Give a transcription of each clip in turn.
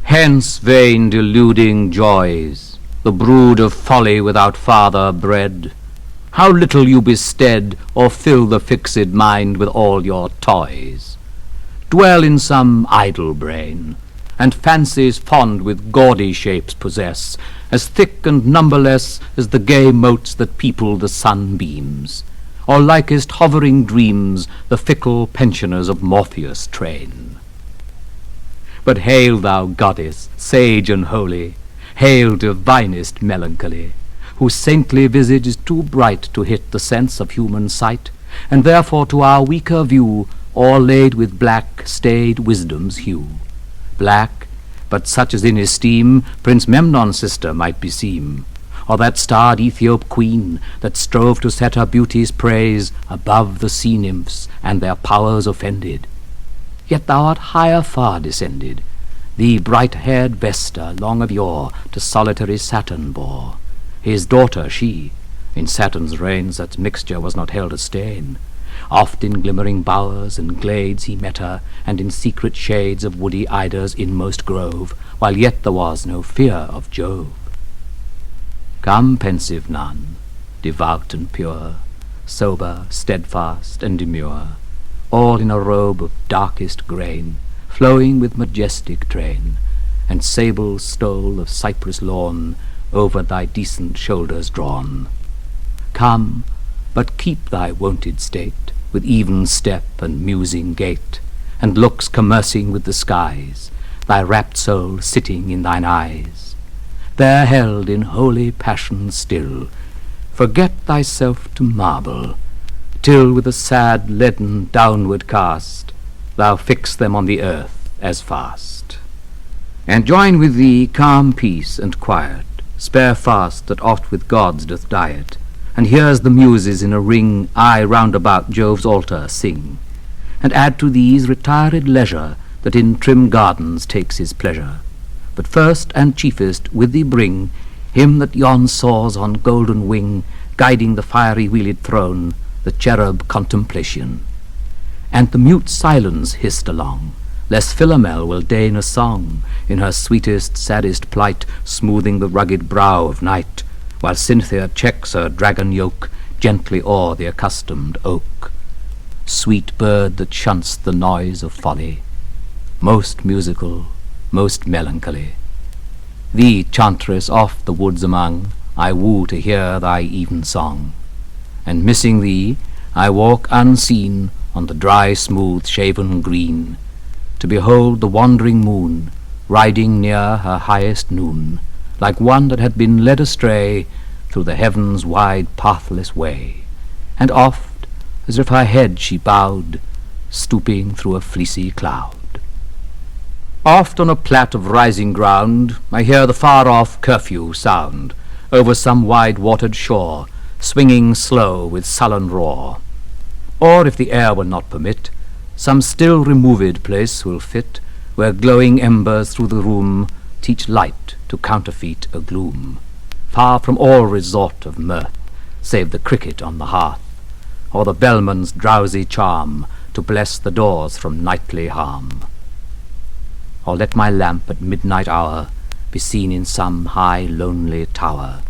Hence, vain deluding joys, the brood of folly without father bred. How little you bested, or fill the fixed mind with all your toys. Dwell in some idle brain, and fancies fond with gaudy shapes possess, as thick and numberless as the gay motes that people the sunbeams, or likest hovering dreams the fickle pensioners of Morpheus train. But hail, thou goddess, sage and holy, hail, divinest melancholy, whose saintly visage is too bright to hit the sense of human sight, and therefore to our weaker view o'erlaid with black staid wisdom's hue. Black, but such as in esteem Prince Memnon's sister might beseem, or that starred Ethiop queen that strove to set her beauty's praise above the sea nymphs and their powers offended. Yet thou art higher far descended. Thee bright-haired Vesta long of yore to solitary Saturn bore. His daughter she, in Saturn's reign such mixture was not held a stain. Oft in glimmering bowers and glades he met her, and in secret shades of woody Ida's inmost grove, while yet there was no fear of Jove. Come, pensive nun, devout and pure, sober, steadfast, and demure, all in a robe of darkest grain, flowing with majestic train, and sable stole of cypress lawn over thy decent shoulders drawn. Come, but keep thy wonted state, with even step and musing gait, and looks commercing with the skies, thy rapt soul sitting in thine eyes. There held in holy passion still, forget thyself to marble, till with a sad leaden downward cast thou fix them on the earth as fast. And join with thee calm peace and quiet, spare fast that oft with gods doth diet, and hears the muses in a ring aye round about Jove's altar sing, and add to these retired leisure that in trim gardens takes his pleasure. But first and chiefest with thee bring him that yon soars on golden wing, guiding the fiery wheeled throne, the cherub Contemplation. And the mute Silence hissed along, lest Philomel will deign a song, in her sweetest, saddest plight, smoothing the rugged brow of night, while Cynthia checks her dragon yoke gently o'er the accustomed oak. Sweet bird that shunts the noise of folly, most musical, most melancholy, thee, chantress oft the woods among, I woo to hear thy even song. And missing thee, I walk unseen on the dry smooth shaven green, to behold the wandering moon riding near her highest noon, like one that had been led astray through the heaven's wide pathless way, and oft, as if her head she bowed, stooping through a fleecy cloud. Oft on a plat of rising ground I hear the far-off curfew sound, over some wide-watered shore, swinging slow with sullen roar. Or, if the air will not permit, some still removed place will fit, where glowing embers through the room teach light to counterfeit a gloom, far from all resort of mirth, save the cricket on the hearth, or the bellman's drowsy charm to bless the doors from nightly harm. Or let my lamp at midnight hour be seen in some high lonely tower,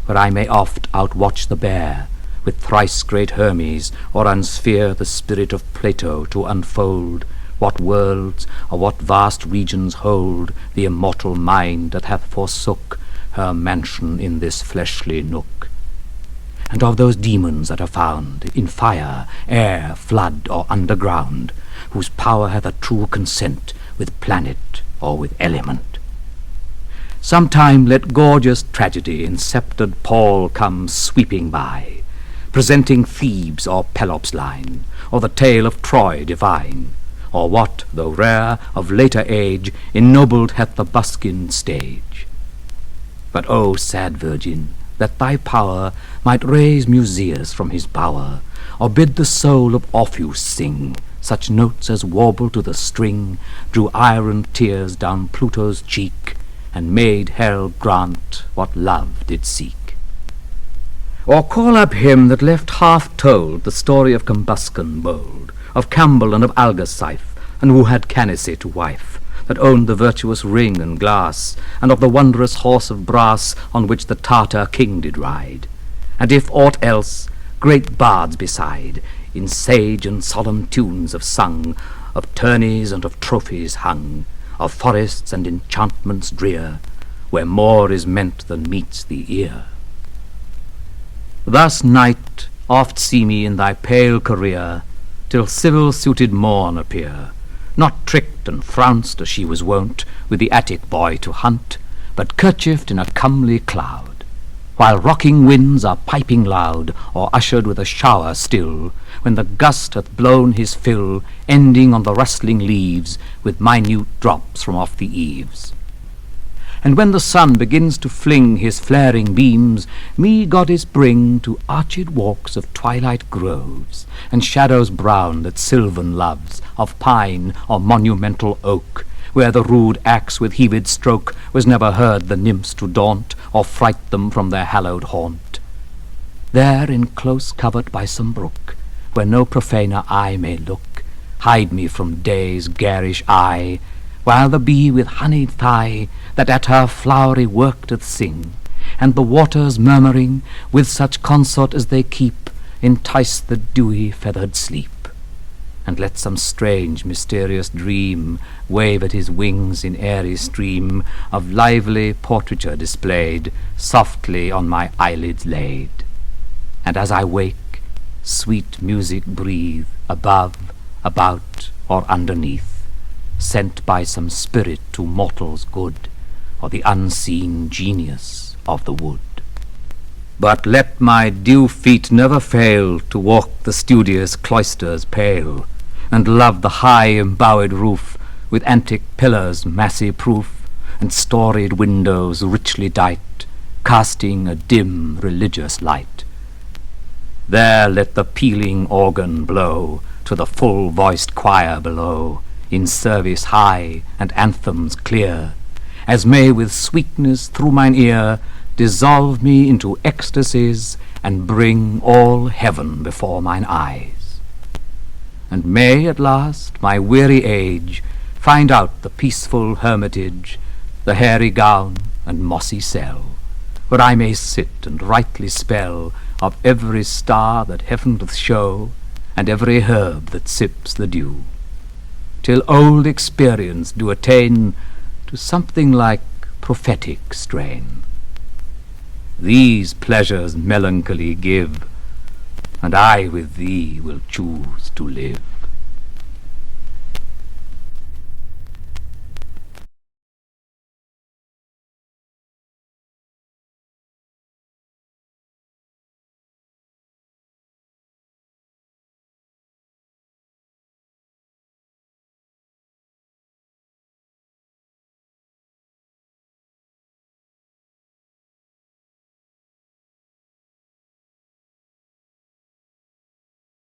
where I may oft outwatch the bear, with thrice great Hermes, or unsphere the spirit of Plato to unfold what worlds or what vast regions hold the immortal mind that hath forsook her mansion in this fleshly nook. And of those demons that are found in fire, air, flood, or underground, whose power hath a true consent with planet or with element. Sometime let gorgeous tragedy in sceptred pall come sweeping by, presenting Thebes or Pelops' line, or the tale of Troy divine, or what, though rare, of later age, ennobled hath the buskined stage. But, O sad virgin, that thy power might raise Musaeus from his bower, or bid the soul of Orpheus sing such notes as warble to the string, drew iron tears down Pluto's cheek, and made hell grant what love did seek. Or call up him that left half told the story of Combuscan bold, of Campbell and of Algarsife, and who had Canice to wife, that owned the virtuous ring and glass, and of the wondrous horse of brass on which the Tartar king did ride. And if aught else, great bards beside, in sage and solemn tunes have sung, of tourneys and of trophies hung, of forests and enchantments drear, where more is meant than meets the ear. Thus, night, oft see me in thy pale career, till civil-suited morn appear, not tricked and frounced as she was wont with the Attic boy to hunt, but kerchiefed in a comely cloud, while rocking winds are piping loud, or ushered with a shower still, when the gust hath blown his fill, ending on the rustling leaves with minute drops from off the eaves. And when the sun begins to fling his flaring beams, me goddess bring to arched walks of twilight groves, and shadows brown that sylvan loves, of pine or monumental oak, where the rude axe with heaved stroke was never heard the nymphs to daunt, or fright them from their hallowed haunt. There, in close covert by some brook, where no profaner eye may look, hide me from day's garish eye, while the bee with honeyed thigh that at her flowery work doth sing, and the waters murmuring, with such consort as they keep, entice the dewy feathered sleep. And let some strange mysterious dream wave at his wings in airy stream of lively portraiture displayed, softly on my eyelids laid. And as I wake, sweet music breathe above, about, or underneath, sent by some spirit to mortals good, or the unseen genius of the wood. But let my dew feet never fail to walk the studious cloisters pale, and love the high embowed roof, with antique pillars massy proof, and storied windows richly dight, casting a dim religious light. There let the pealing organ blow to the full-voiced choir below, in service high and anthems clear, as may with sweetness through mine ear dissolve me into ecstasies, and bring all heaven before mine eyes. And may at last my weary age find out the peaceful hermitage, the hairy gown and mossy cell, where I may sit and rightly spell of every star that heaven doth show, and every herb that sips the dew, till old experience do attain to something like prophetic strain. These pleasures melancholy give, and I with thee will choose to live.